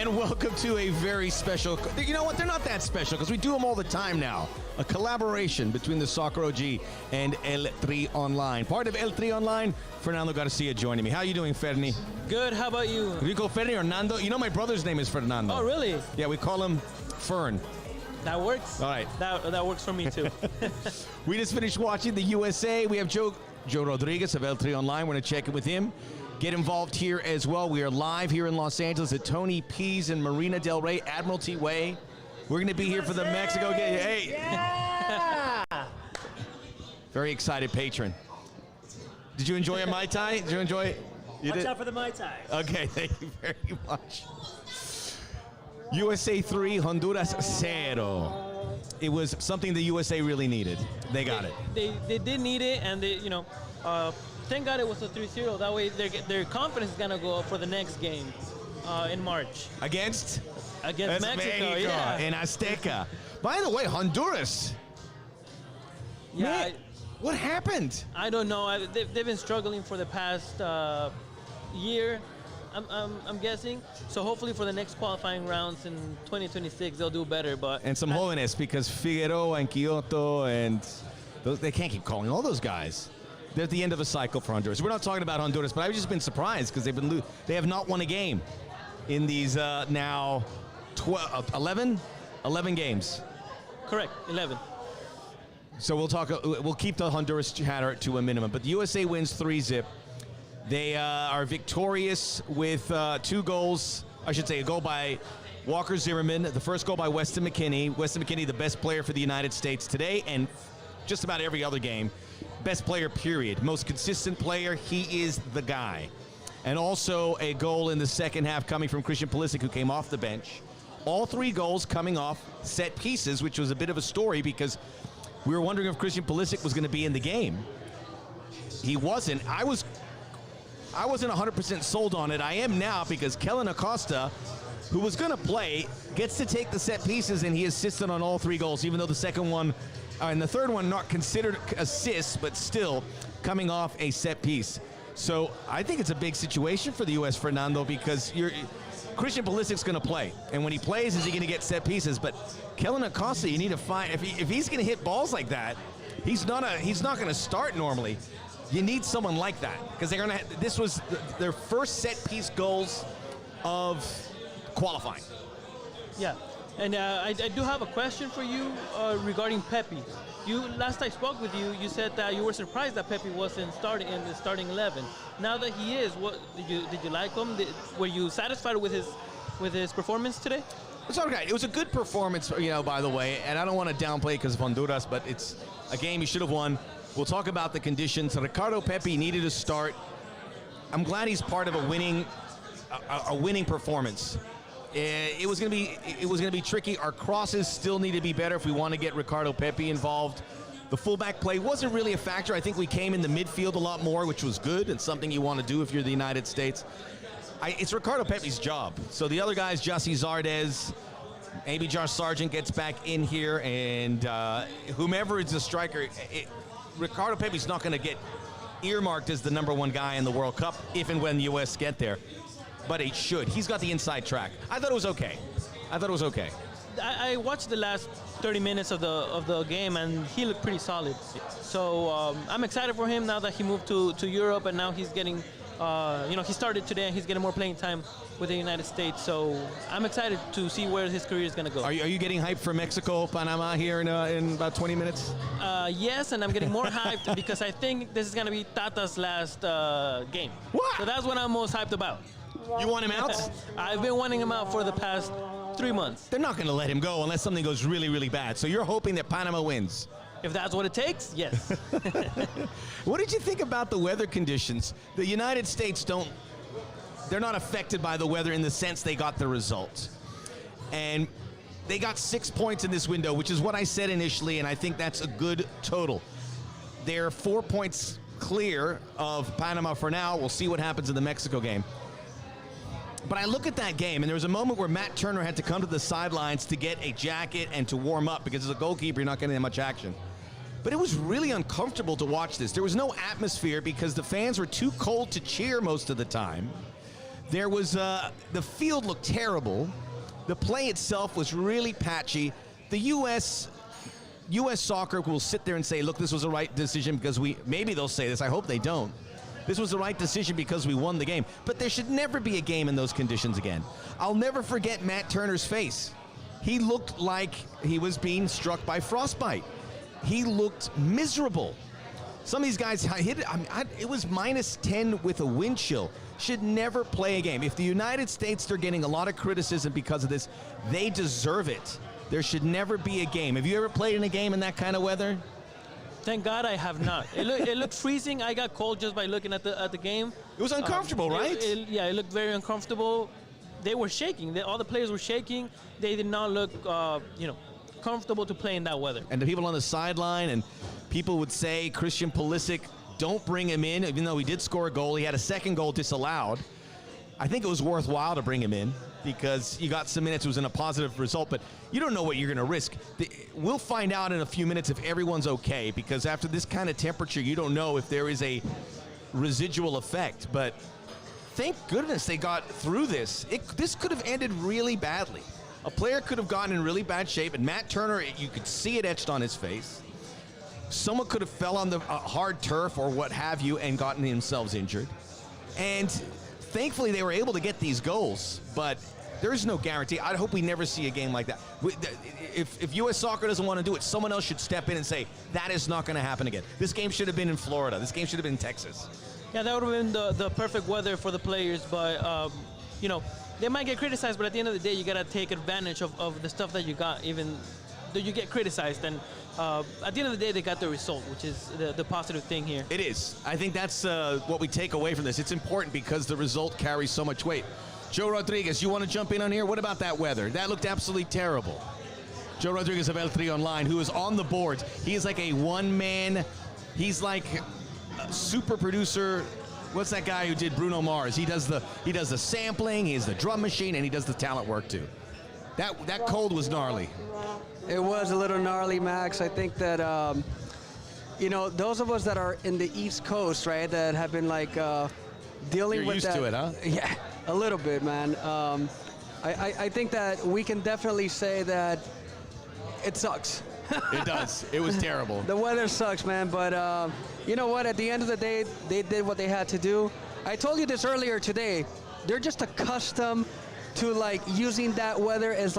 And welcome to a very special, you know what, they're not that special because we do them all the time now. A collaboration between the Soccer OG and El3 Online. Part of El3 Online, Fernando Garcia joining me. How are you doing, Fernie? Good, how about you? Do you call Fernie or Nando? You know my brother's name is Fernando. Oh, really? Yeah, we call him Fern. That works. All right. That works for me too. We just finished watching the USA. We have Joe Rodriguez of L3 Online. We're going to check in with him. Get involved here as well. We are live here in Los Angeles at Tony P's and Marina del Rey, Admiralty Way. We're going to be here for the Mexico game. Hey! Yeah! Very excited patron. Did you enjoy a Mai Tai? Did you enjoy it? You Watch did? out for the Mai Tai. Okay, thank you very much. USA 3, Honduras 0. It was something the USA really needed. They got it. They did need it, and they, thank God it was a 3-0. That way their confidence is going to go up for the next game in March. Against Mexico, yeah. In Azteca. By the way, Honduras. Yeah. Man, what happened? I don't know. They've been struggling for the past year, I'm guessing. So hopefully for the next qualifying rounds in 2026, they'll do better. And some holiness, because Figueroa and Kyoto and they can't keep calling all those guys. They're at the end of a cycle for Honduras. We're not talking about Honduras, but I've just been surprised because they have not won a game in these now 11 games. Correct, 11. So we'll keep the Honduras chatter to a minimum. But the USA wins 3-0. They are victorious with 2 goals. I should say a goal by Walker Zimmerman. The first goal by Weston McKennie. Weston McKennie, the best player for the United States today and just about every other game. Best player, period. Most consistent player. He is the guy. And also a goal in the second half coming from Christian Pulisic, who came off the bench. All 3 goals coming off set pieces, which was a bit of a story because we were wondering if Christian Pulisic was going to be in the game. He wasn't. I wasn't 100% sold on it. I am now because Kellen Acosta, who was going to play, gets to take the set pieces, and he assisted on all 3 goals, even though the second one and the third one not considered assists, but still coming off a set piece. So I think it's a big situation for the U.S., Fernando, because Christian Pulisic's going to play, and when he plays, is he going to get set pieces? But Kellen Acosta, you need to find if he's going to hit balls like that, he's not going to start normally. You need someone like that because they're going to. This was their first set piece goals of qualifying. Yeah, and I do have a question for you regarding Pepe. Last I spoke with you, you said that you were surprised that Pepe wasn't starting in the starting 11. Now that he is, what did you like him? Were you satisfied with his performance today? It's all right. It was a good performance, by the way, and I don't want to downplay it because of Honduras, but it's a game he should have won. We'll talk about the conditions. Ricardo Pepi needed to start. I'm glad he's part of a winning performance. It was going to be tricky. Our crosses still need to be better if we want to get Ricardo Pepi involved. The fullback play wasn't really a factor. I think we came in the midfield a lot more, which was good and something you want to do if you're the United States. It's Ricardo Pepi's job. So the other guys, Jussi Zardes, maybe Josh Sargent gets back in here, and whomever is the striker, Ricardo Pepi's not going to get earmarked as the #1 guy in the World Cup if and when the U.S. get there. But he should. He's got the inside track. I thought it was okay. I watched the last 30 minutes of the game, and he looked pretty solid. So I'm excited for him now that he moved to Europe, and now he's getting, he started today, and he's getting more playing time with the United States. So I'm excited to see where his career is going to go. Are you getting hyped for Mexico, Panama here in about 20 minutes? Yes, and I'm getting more hyped because I think this is going to be Tata's last game. What? So that's what I'm most hyped about. You want him out? I've been wanting him out for the past 3 months. They're not going to let him go unless something goes really, really bad. So you're hoping that Panama wins? If that's what it takes, yes. What did you think about the weather conditions? The United States they're not affected by the weather in the sense they got the results. And they got 6 points in this window, which is what I said initially, and I think that's a good total. They're 4 points clear of Panama for now. We'll see what happens in the Mexico game. But I look at that game, and there was a moment where Matt Turner had to come to the sidelines to get a jacket and to warm up because as a goalkeeper, you're not getting that much action. But it was really uncomfortable to watch this. There was no atmosphere because the fans were too cold to cheer most of the time. There was the field looked terrible. The play itself was really patchy. The U.S. soccer will sit there and say, look, this was the right decision because maybe they'll say this. I hope they don't. This was the right decision because we won the game. But there should never be a game in those conditions again. I'll never forget Matt Turner's face. He looked like he was being struck by frostbite. He looked miserable. Some of these guys hit it. It was -10 with a wind chill. Should never play a game. If the United States, they're getting a lot of criticism because of this, they deserve it. There should never be a game. Have you ever played in a game in that kind of weather? Thank God I have not. It looked freezing. I got cold just by looking at the game. It was uncomfortable, right? It looked very uncomfortable. They were shaking. All the players were shaking. They did not look, comfortable to play in that weather. And the people on the sideline, and people would say, Christian Pulisic, don't bring him in, even though he did score a goal. He had a second goal disallowed. I think it was worthwhile to bring him in because you got some minutes. It was in a positive result, but you don't know what you're going to risk. We'll find out in a few minutes if everyone's okay, because after this kind of temperature, you don't know if there is a residual effect. But thank goodness they got through this. This could have ended really badly. A player could have gotten in really bad shape, and Matt Turner, you could see it etched on his face. Someone could have fell on the hard turf or what have you and gotten themselves injured. And thankfully, they were able to get these goals, but there's no guarantee. I hope we never see a game like that. If U.S. Soccer doesn't want to do it, someone else should step in and say, that is not going to happen again. This game should have been in Florida. This game should have been in Texas. Yeah, that would have been the perfect weather for the players, but, they might get criticized, but at the end of the day, you got to take advantage of the stuff that you got, even though you get criticized. And at the end of the day, they got the result, which is the positive thing here. It is. I think that's what we take away from this. It's important because the result carries so much weight. Joe Rodriguez, you want to jump in on here? What about that weather? That looked absolutely terrible. Joe Rodriguez of El3 Online, who is on the boards. He is like a one-man, he's like a super producer. What's that guy who did Bruno Mars? He does the sampling, he has the drum machine, and he does the talent work too. That cold was gnarly. It was a little gnarly, Max. I think that, those of us that are in the East Coast, right, that have been like dealing with that. You're used to it, huh? Yeah, a little bit, man. I think that we can definitely say that it sucks. It does. It was terrible. The weather sucks, man. But you know what? At the end of the day, they did what they had to do. I told you this earlier today. They're just accustomed to like using that weather as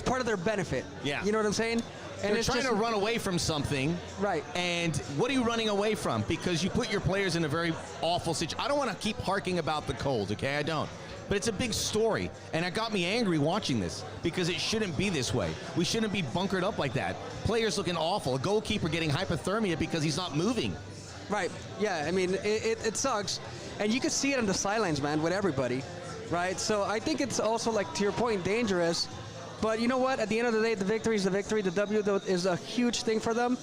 part of their benefit. Yeah. You know what I'm saying? And You're it's trying just to run away from something. Right. And what are you running away from? Because you put your players in a very awful situation. I don't want to keep harking about the cold, okay? I don't. But it's a big story, and it got me angry watching this because it shouldn't be this way. We shouldn't be bunkered up like that. Players looking awful. A goalkeeper getting hypothermia because he's not moving. Right. Yeah. I mean, it sucks, and you can see it on the sidelines, man, with everybody, right? So I think it's also, like to your point, dangerous. But you know what? At the end of the day, the victory is the victory. The W is a huge thing for them.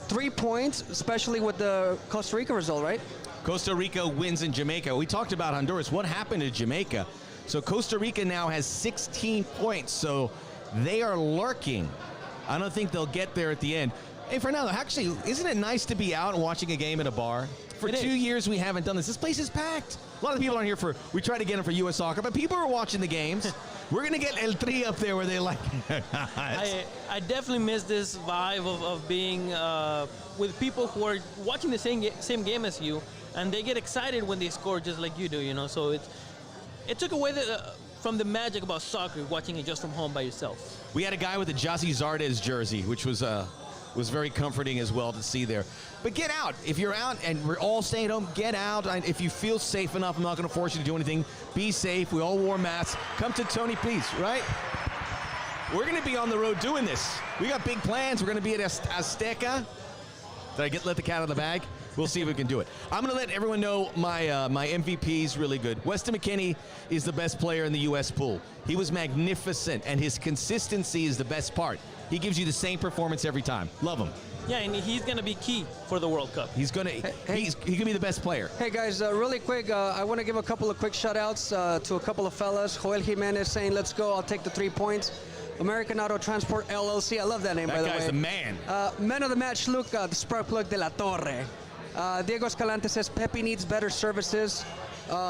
3 points, especially with the Costa Rica result, right? Costa Rica wins in Jamaica. We talked about Honduras. What happened to Jamaica? So Costa Rica now has 16 points, so they are lurking. I don't think they'll get there at the end. Hey, Fernando, actually, isn't it nice to be out and watching a game at a bar? For 2 years, we haven't done this. This place is packed. A lot of people aren't here we try to get them for U.S. Soccer, but people are watching the games. We're going to get El Tri up there where they like I definitely miss this vibe of being with people who are watching the same game as you, and they get excited when they score just like you do, So it took away from the magic about soccer, watching it just from home by yourself. We had a guy with a Jossie Zardes jersey, which was very comforting as well to see there. But get out. If you're out and we're all staying home, get out. If you feel safe enough, I'm not going to force you to do anything. Be safe. We all wore masks. Come to Tony Please, right? We're going to be on the road doing this. We got big plans. We're going to be at Azteca. Did I let the cat out of the bag? We'll see if we can do it. I'm going to let everyone know my MVP is really good. Weston McKennie is the best player in the U.S. pool. He was magnificent, and his consistency is the best part. He gives you the same performance every time. Love him. Yeah, and he's going to be key for the World Cup. He's going to he can be the best player. Hey guys, really quick, I want to give a couple of quick shout-outs to a couple of fellas. Joel Jimenez saying, let's go, I'll take the 3 points. American Auto Transport LLC, I love that name, by the way. That guy's the man. Man of the match, Luca, the spark plug de la Torre. Diego Escalante says, Pepe needs better services.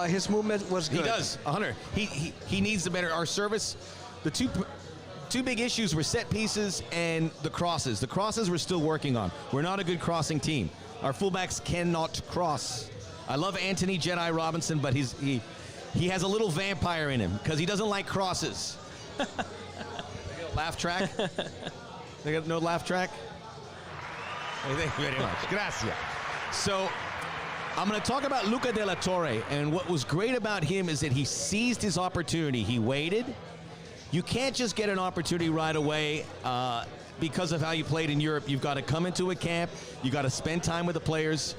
his movement was good. He does, 100. He needs the better. Our service, the two big issues were set pieces and the crosses. The crosses we're still working on. We're not a good crossing team. Our fullbacks cannot cross. I love Anthony Jedi Robinson, but he has a little vampire in him because he doesn't like crosses. Laugh track? They got no laugh track? Thank you very much. Gracias. So I'm going to talk about Luca de la Torre, and what was great about him is that he seized his opportunity. He waited. You can't just get an opportunity right away because of how you played in Europe. You've got to come into a camp. You got to spend time with the players.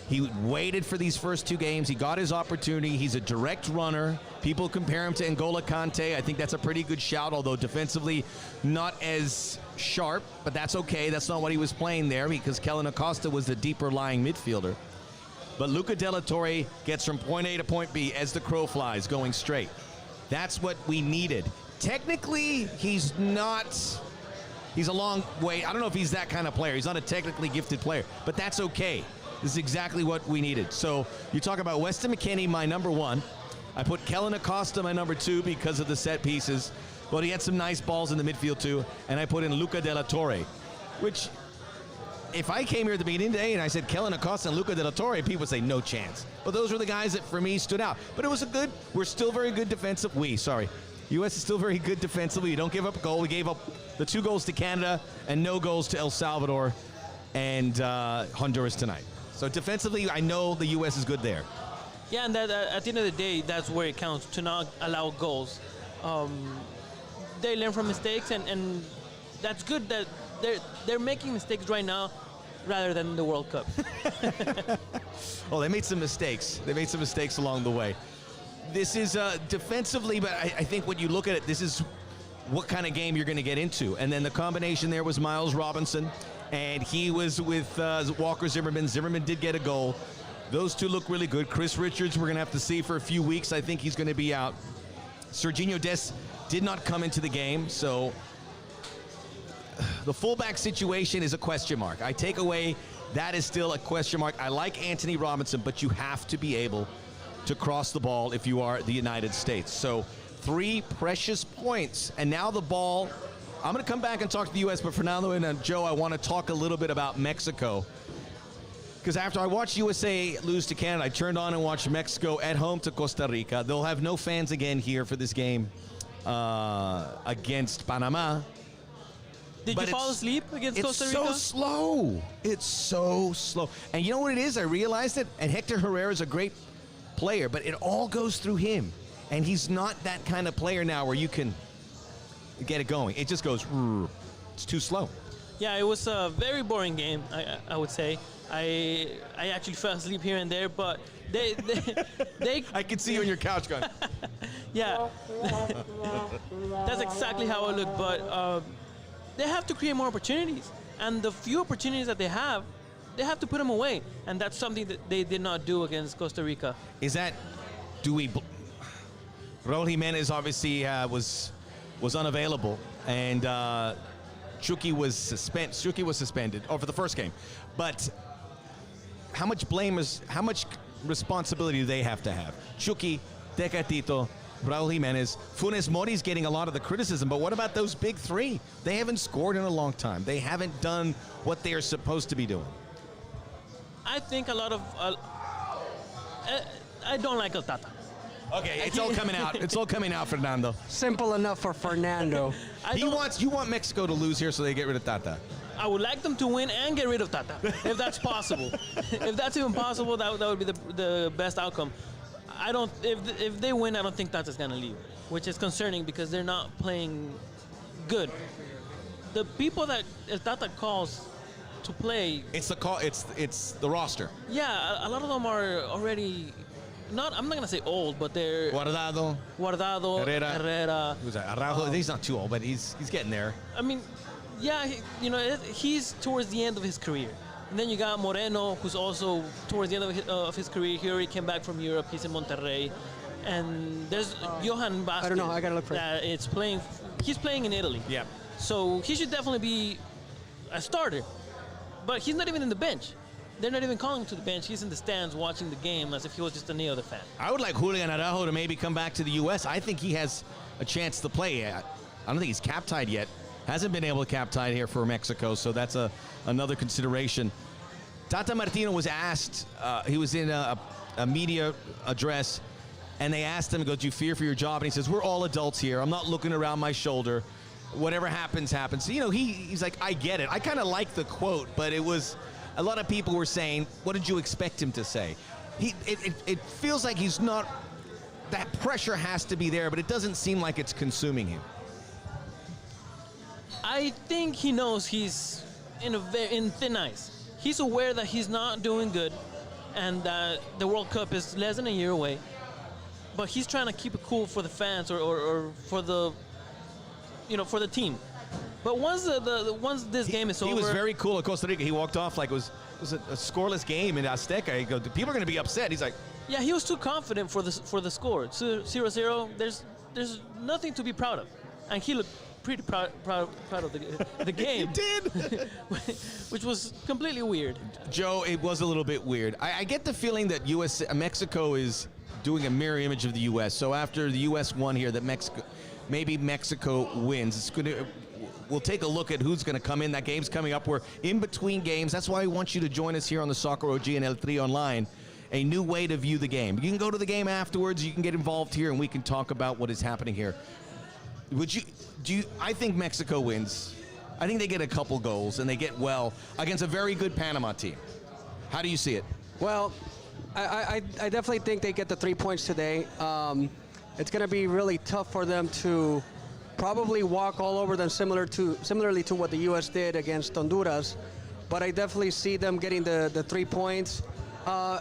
He waited for these first 2 games. He got his opportunity. He's a direct runner. People compare him to N'Golo Kante. I think that's a pretty good shout, although defensively not as sharp, but that's okay. That's not what he was playing there because Kellen Acosta was the deeper lying midfielder. But Luca de la Torre gets from point A to point B as the crow flies, going straight. That's what we needed. Technically, he's a long way. I don't know if he's that kind of player. He's not a technically gifted player, but that's okay. This is exactly what we needed. So you talk about Weston McKennie, my number 1. I put Kellen Acosta, my number 2, because of the set pieces. But he had some nice balls in the midfield, too. And I put in Luca de la Torre, which, if I came here at the beginning of the day and I said Kellen Acosta and Luca de la Torre, people would say no chance. But those were the guys that, for me, stood out. But it was we're still very good defensive. U.S. is still very good defensively. We don't give up a goal. We gave up the 2 goals to Canada and no goals to El Salvador and Honduras tonight. So defensively, I know the U.S. is good there. Yeah, and that, at the end of the day, that's where it counts, to not allow goals. They learn from mistakes, and that's good that they're making mistakes right now rather than the World Cup. Well, they made some mistakes. They made some mistakes along the way. This is defensively, but I think when you look at it, this is what kind of game you're going to get into. And then the combination there was Miles Robinson, and he was with Walker Zimmerman. Zimmerman did get a goal. Those 2 look really good. Chris Richards, we're going to have to see for a few weeks. I think he's going to be out. Serginho Dest did not come into the game, so the fullback situation is a question mark. I take away that is still a question mark. I like Anthony Robinson, but you have to be able to cross the ball if you are the United States. So 3 precious points, and now the ball. I'm going to come back and talk to the U.S., but Fernando and Joe, I want to talk a little bit about Mexico. Because after I watched USA lose to Canada, I turned on and watched Mexico at home to Costa Rica. They'll have no fans again here for this game against Panama. Did you fall asleep against Costa Rica? It's so slow. It's so slow. And you know what it is? I realized it. And Hector Herrera is a great player, but it all goes through him. And he's not that kind of player now where you can get it going. It just goes, it's too slow. Yeah, it was a very boring game, I would say. I actually fell asleep here and there, but they I can see you on your couch going. Yeah, that's exactly how it looked. But they have to create more opportunities, and the few opportunities that they have to put them away, and that's something that they did not do against Costa Rica. Raul Jimenez obviously was unavailable, and Chucky was suspended for the first game. But how much responsibility do they have to have? Chucky, Tecatito, Raul Jimenez, Funes Mori's getting a lot of the criticism, but what about those big 3? They haven't scored in a long time. They haven't done what they are supposed to be doing. I think a lot of I don't like El Tata. Okay, it's all coming out. It's all coming out, Fernando. Simple enough for Fernando. You want Mexico to lose here so they get rid of Tata. I would like them to win and get rid of Tata, if that's possible. If that's even possible, that would be the best outcome. If they win, I don't think Tata's gonna leave, which is concerning because they're not playing good. The people that El Tata calls to play, it's the roster. Yeah, a lot of them are already. I'm not gonna say old, but they're Guardado, Herrera. Who's that? Araujo. He's not too old, but he's getting there. I mean, yeah, he's towards the end of his career. And then you got Moreno, who's also towards the end of his career. He already came back from Europe. He's in Monterrey. And there's Johan Vazquez. I don't know. I gotta look for it. He's playing in Italy. Yeah. So he should definitely be a starter. But he's not even in the bench. they're not even calling him to the bench. He's in the stands watching the game as if he was just any other fan. I would like Julian Araujo to maybe come back to the U.S. I think he has a chance to play. I don't think he's cap-tied yet. Hasn't been able to cap-tie here for Mexico, so that's another consideration. Tata Martino was asked, he was in a media address, and they asked him, do you fear for your job? And he says, we're all adults here. I'm not looking around my shoulder. Whatever happens, happens. So, you know, he's like, I get it. I kind of like the quote, but it was, a lot of people were saying, what did you expect him to say? It feels like he's not, that pressure has to be there, but it doesn't seem like it's consuming him. I think he knows he's in thin ice. He's aware that he's not doing good and that the World Cup is less than a year away. But he's trying to keep it cool for the fans or for the, for the team. But once once this game is over, he was very cool at Costa Rica. He walked off like it was a scoreless game in Azteca. He goes, people are going to be upset. He's like, yeah, he was too confident for the score. 0-0. There's nothing to be proud of, and he looked pretty proud of the game. He did, which was completely weird. Joe, it was a little bit weird. I get the feeling that Mexico is doing a mirror image of the U.S. So after the U.S. won here, that maybe Mexico wins. We'll take a look at who's going to come in. That game's coming up. We're in between games. That's why we want you to join us here on the Soccer OG and El Tri Online. A new way to view the game. You can go to the game afterwards. You can get involved here, and we can talk about what is happening here. I think Mexico wins. I think they get a couple goals, and they get well against a very good Panama team. How do you see it? Well, I definitely think they get the 3 points today. It's going to be really tough for them to probably walk all over them similarly to what the U.S. did against Honduras. But I definitely see them getting the 3 points.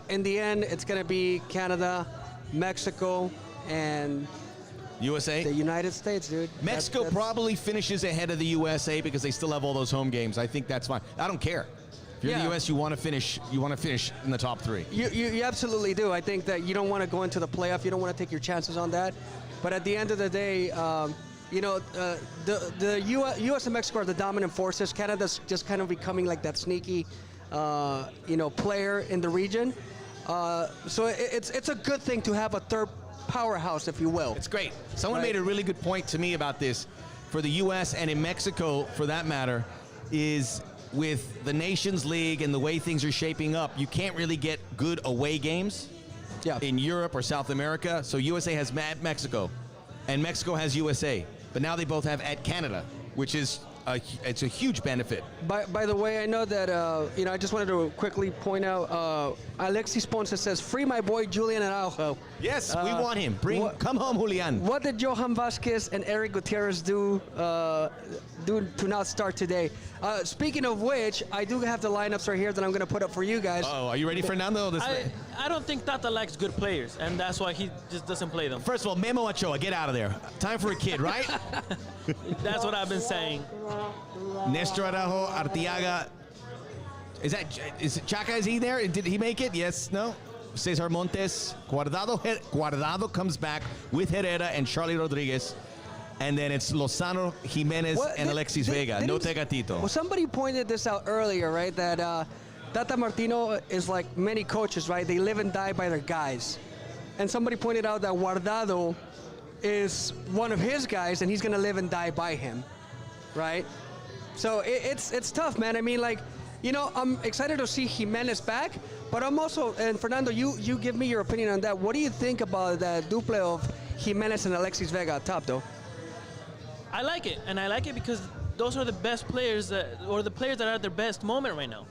In the end, it's going to be Canada, Mexico, and USA? the United States, dude. Mexico That's probably finishes ahead of the USA because they still have all those home games. I think that's fine. I don't care. If you're the U.S., you want to finish in the top 3. You absolutely do. I think that you don't want to go into the playoff. You don't want to take your chances on that. But at the end of the day, the U.S. and Mexico are the dominant forces. Canada's just kind of becoming like that sneaky, player in the region. So it's a good thing to have a third powerhouse, if you will. It's great. Someone made a really good point to me about this. For the U.S. and in Mexico, for that matter, is with the Nations League and the way things are shaping up, you can't really get good away games in Europe or South America. So USA has Mexico, and Mexico has USA. But now they both have at Canada, which is it's a huge benefit. By the way, I know that, I just wanted to quickly point out, Alexis Ponce says, free my boy Julian Araujo. Yes, we want him. Come home, Julian. What did Johan Vasquez and Eric Gutierrez do to not start today? Speaking of which, I do have the lineups right here that I'm going to put up for you guys. Oh, are you ready, Fernando? I don't think Tata likes good players, and that's why he just doesn't play them. First of all, Memo Ochoa, get out of there. Time for a kid, right? That's what I've been saying. Nestor Araujo, Arteaga. Is it Chaka? Is he there? Did he make it? Yes, no? Cesar Montes. Guardado comes back with Herrera and Charlie Rodriguez. And then it's Lozano, Jimenez, and Alexis Vega. No Tegatito. Well, somebody pointed this out earlier, right? That Tata Martino is like many coaches, right? They live and die by their guys. And somebody pointed out that Guardado is one of his guys, and he's going to live and die by him, right? So it's tough, man. I mean, I'm excited to see Jimenez back, but I'm also, and Fernando, you give me your opinion on that. What do you think about the duple of Jimenez and Alexis Vega at top, though? I like it, and I like it because those are the best players, or the players that are at their best moment right now.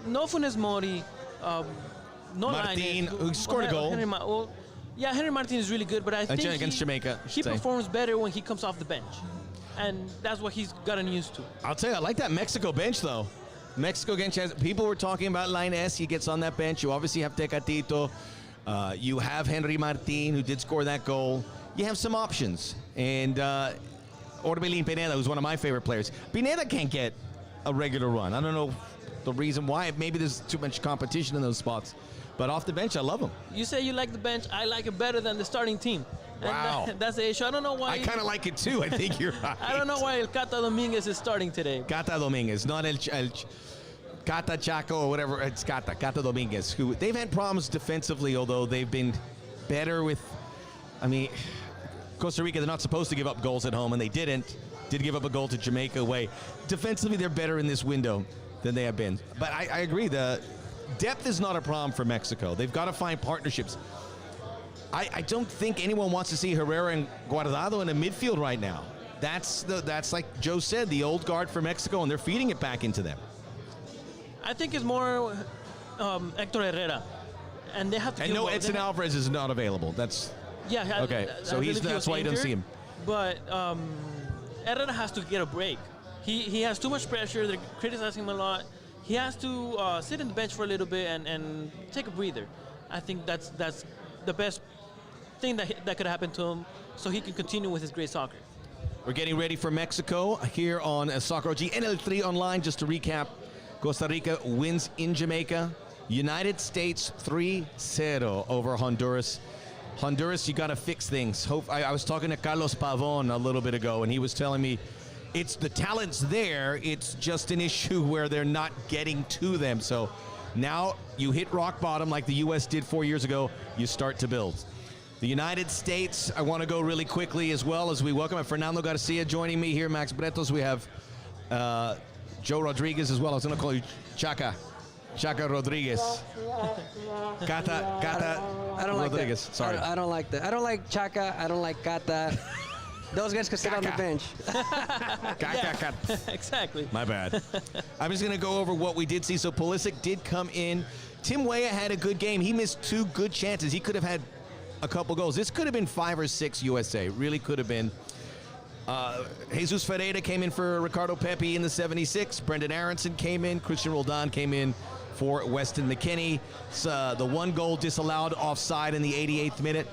No Funes Mori, no Martin, who scored a goal. Henry Martin is really good, but I think against Jamaica, he performs better when he comes off the bench, and that's what he's gotten used to. I'll tell you, I like that Mexico bench, though. Mexico bench has, people were talking about Line S. He gets on that bench. You obviously have Tecatito. You have Henry Martin, who did score that goal. You have some options, and Orbelín Pineda, who's one of my favorite players. Pineda can't get a regular run. I don't know the reason why. Maybe there's too much competition in those spots. But off the bench, I love him. You say you like the bench. I like it better than the starting team. Wow. And that's the issue. I don't know why. I kind of like it too. I think you're right. I don't know why El Cata Dominguez is starting today. Cata Dominguez, not El Cata Chaco or whatever, it's Cata Dominguez, who they've had problems defensively, although they've been better with, I mean, Costa Rica, they're not supposed to give up goals at home, and they didn't. Did give up a goal to Jamaica away. Defensively, they're better in this window than they have been. But I agree, the depth is not a problem for Mexico. They've got to find partnerships. I don't think anyone wants to see Herrera and Guardado in the midfield right now. That's like Joe said, the old guard for Mexico, and they're feeding it back into them. I think it's more Hector Herrera, and they have to. And no, Edson Alvarez is not available. That's okay. So that's why you don't see him. But Herrera has to get a break. He has too much pressure. They're criticizing him a lot. He has to sit in the bench for a little bit and take a breather. I think that's the best thing that could happen to him, so he can continue with his great soccer. We're getting ready for Mexico here on Soccer OG NL3 Online. Just to recap, Costa Rica wins in Jamaica. United States 3-0 over Honduras. Honduras, you got to fix things. I was talking to Carlos Pavon a little bit ago, and he was telling me it's the talent's there. It's just an issue where they're not getting to them. So now you hit rock bottom like the U.S. did 4 years ago. You start to build. The United States, I want to go really quickly as well as we welcome Fernando Garcia joining me here, Max Bretos. We have Joe Rodriguez as well. I was going to call you Chaka Rodriguez. Cata I don't like Rodriguez. that. Sorry. I don't like that. I don't like Chaka. I don't like Cata. Those guys can sit on the bench. Exactly. My bad. I'm just going to go over what we did see. So Pulisic did come in. Tim Weah had a good game. He missed 2 good chances. He could have had a couple goals. This could have been 5 or 6 USA. Really could have been. Jesus Ferreira came in for Ricardo Pepi in the 76. Brendan Aronson came in. Christian Roldan came in for Weston McKennie. The 1 goal disallowed offside in the 88th minute.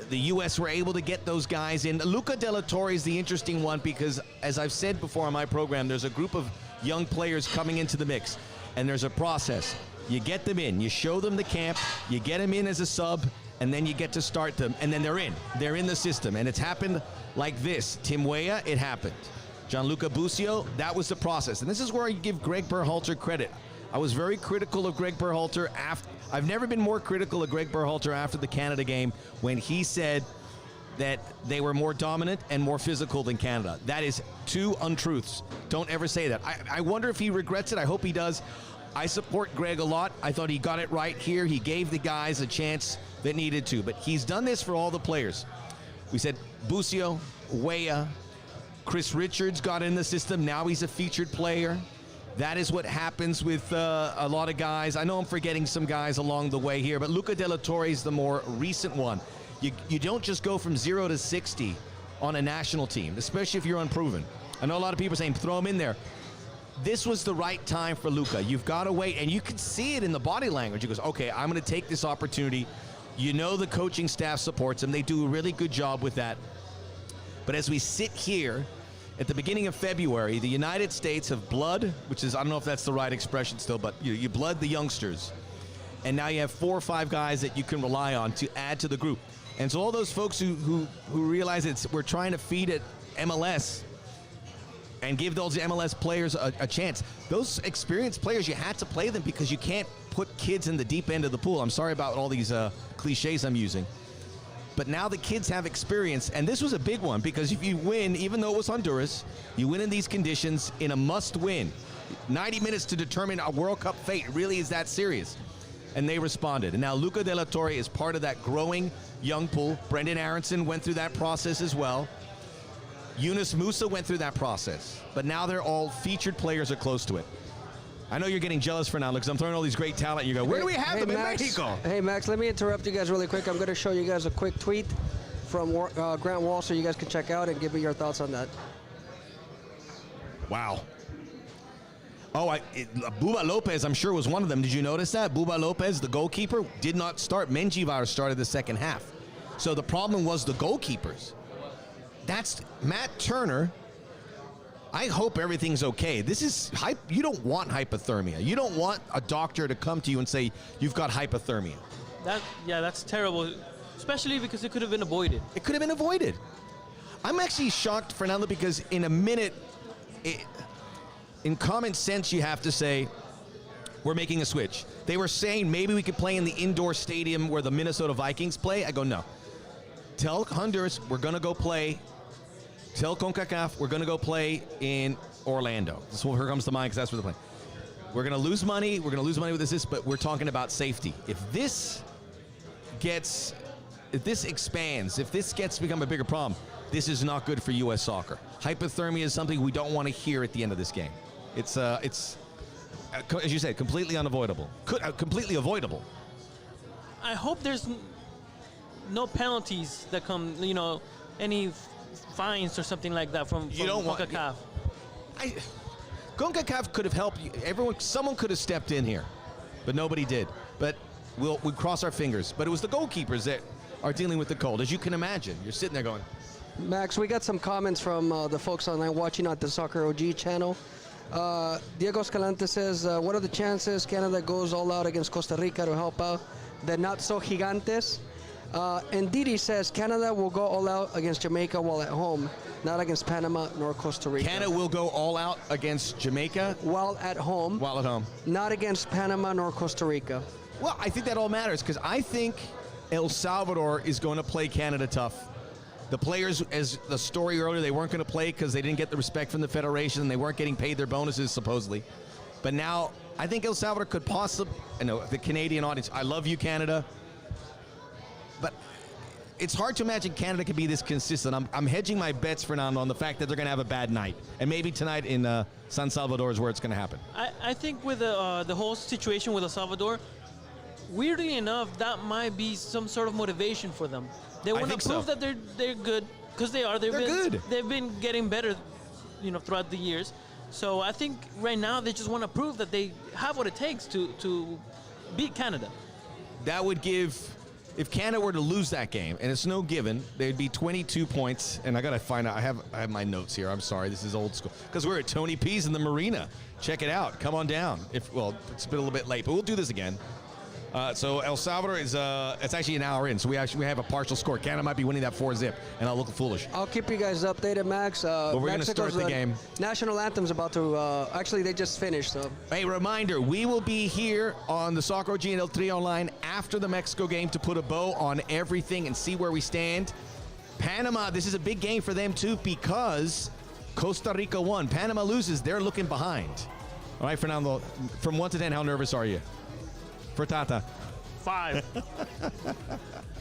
The U.S. were able to get those guys in. Luca De La Torre is the interesting one because, as I've said before on my program, there's a group of young players coming into the mix, and there's a process. You get them in. You show them the camp. You get them in as a sub, and then you get to start them, and then they're in. They're in the system, and it's happened like this. Tim Weah, it happened. Gianluca Busio, that was the process. And this is where I give Greg Berhalter credit. I was very critical of Greg Berhalter after. I've never been more critical of Greg Berhalter after the Canada game when he said that they were more dominant and more physical than Canada. That is 2 untruths. Don't ever say that. I wonder if he regrets it. I hope he does. I support Greg a lot. I thought he got it right here. He gave the guys a chance that needed to. But he's done this for all the players. We said Busio, Weah, Chris Richards got in the system. Now he's a featured player. That is what happens with a lot of guys. I know I'm forgetting some guys along the way here, but Luca De La Torre is the more recent one. You don't just go from 0 to 60 on a national team, especially if you're unproven. I know a lot of people saying throw him in there. This was the right time for Luca. You've got to wait, and you can see it in the body language. He goes, okay, I'm going to take this opportunity. You know the coaching staff supports him. They do a really good job with that. But as we sit here, at the beginning of February, the United States have blood, which is, I don't know if that's the right expression still, but you blood the youngsters. And now you have 4 or 5 guys that you can rely on to add to the group. And so all those folks who realize we're trying to feed at MLS and give those MLS players a chance. Those experienced players, you had to play them because you can't put kids in the deep end of the pool. I'm sorry about all these cliches I'm using. But now the kids have experience, and this was a big one because if you win, even though it was Honduras, you win in these conditions in a must-win. 90 minutes to determine a World Cup fate. It really is that serious. And they responded. And now Luca De La Torre is part of that growing young pool. Brendan Aronson went through that process as well. Yunus Musa went through that process. But now they're all featured players or close to it. I know you're getting jealous, Fernando, because I'm throwing all these great talent. You go, where do we have them in Mexico? Hey, Max, let me interrupt you guys really quick. I'm going to show you guys a quick tweet from Grant Wall so you guys can check out and give me your thoughts on that. Wow. Oh, Buba Lopez, I'm sure, was one of them. Did you notice that? Buba Lopez, the goalkeeper, did not start. Menjivar started the second half. So the problem was the goalkeepers. That's Matt Turner. I hope everything's okay. This is hype. You don't want hypothermia. You don't want a doctor to come to you and say you've got hypothermia. That's terrible, especially because it could have been avoided. It could have been avoided. I'm actually shocked, Fernando, because in a minute, in common sense, you have to say, we're making a switch. They were saying maybe we could play in the indoor stadium where the Minnesota Vikings play. I go, no. Tell Honduras we're going to go play. Tell CONCACAF we're going to go play in Orlando. This one here comes to mind because that's where they're playing. We're going to lose money. We're going to lose money with this, but we're talking about safety. If this expands, if this gets to become a bigger problem, this is not good for U.S. soccer. Hypothermia is something we don't want to hear at the end of this game. It's as you said, completely unavoidable. Completely avoidable. I hope there's no penalties that come, any fines or something like that from CONCACAF. CONCACAF could have helped you. Someone could have stepped in here, but nobody did. But we cross our fingers. But it was the goalkeepers that are dealing with the cold. As you can imagine, you're sitting there going, Max, we got some comments from the folks online watching on the Soccer OG channel. Diego Escalante says, what are the chances Canada goes all out against Costa Rica to help out the not-so-gigantes? And Didi says, Canada will go all out against Jamaica while at home, not against Panama nor Costa Rica. Canada will go all out against Jamaica? While at home. While at home. Not against Panama nor Costa Rica. Well, I think that all matters because I think El Salvador is going to play Canada tough. The players, as the story earlier, they weren't going to play because they didn't get the respect from the federation and they weren't getting paid their bonuses, supposedly. But now, I think El Salvador could possibly, I know, the Canadian audience, I love you, Canada. But it's hard to imagine Canada could be this consistent. I'm hedging my bets, Fernando, on the fact that they're going to have a bad night. And maybe tonight in San Salvador is where it's going to happen. I think with the whole situation with El Salvador, weirdly enough, that might be some sort of motivation for them. They want to prove that they're good because they are. They're good. They've been getting better, throughout the years. So I think right now they just want to prove that they have what it takes to beat Canada. That would give, if Canada were to lose that game, and it's no given, they'd be 22 points. And I got to find out. I have my notes here. I'm sorry, this is old school because we're at Tony P's in the Marina. Check it out. Come on down. It's been a little bit late, but we'll do this again. So El Salvador is it's actually an hour in, so we have a partial score. Canada might be winning that 4-0, and I'll look foolish. I'll keep you guys updated, Max. But we're going to start the game. National Anthem's about to, actually they just finished. So. A reminder, we will be here on the Soccer OG and El Tri Online after the Mexico game to put a bow on everything and see where we stand. Panama, this is a big game for them too because Costa Rica won. Panama loses, they're looking behind. All right, Fernando, from 1 to 10, how nervous are you? For Tata. 5.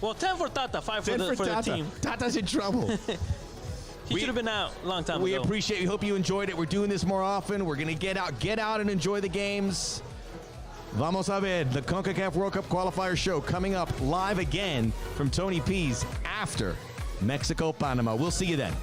Well, 10 for Tata, 5 for the team. Tata's in trouble. He should have been out a long time ago. We appreciate it. We hope you enjoyed it. We're doing this more often. We're going to get out and enjoy the games. Vamos a ver, the CONCACAF World Cup Qualifier show coming up live again from Tony P's after Mexico-Panama. We'll see you then.